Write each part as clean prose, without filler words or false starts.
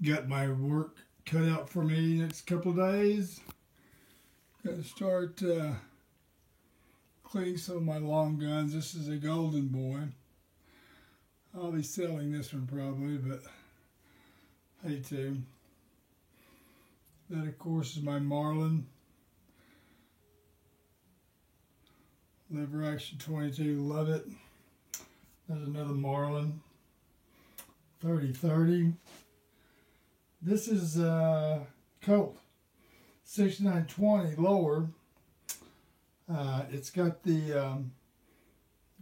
Got my work cut out for me next couple of days. Got to start cleaning some of my long guns. This is a Golden Boy. I'll be selling this one probably, but hate to. That, of course, is my Marlin. Lever Action 22, love it. There's another Marlin. 30-30. This is Colt 6920 lower. It's got the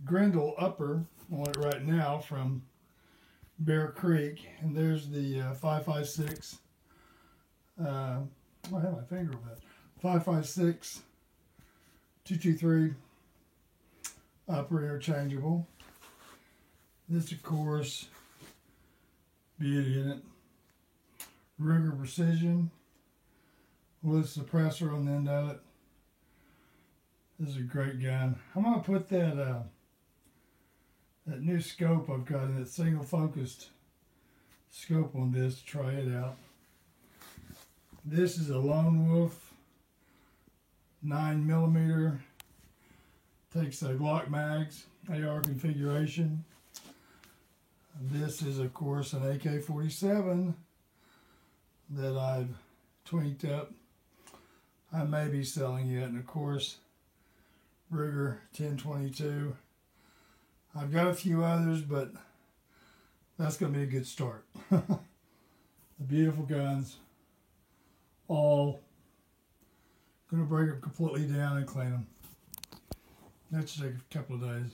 Grendel upper on it right now from Bear Creek, and there's the 5.56. I have my finger on that. 5.56 223 upper interchangeable. This, of course, beauty in it. Ruger Precision with a suppressor on the end of it. This is a great gun. I'm going to put that that new scope I've got in it, single focused scope on this to try it out. This is a Lone Wolf 9mm. Takes a Glock mags, AR configuration. This is, of course, an AK-47 that I've tweaked up. I may be selling it, and of course, Ruger 1022. I've got a few others, but that's going to be a good start. The beautiful guns, all going to break them completely down and clean them. That should take a couple of days.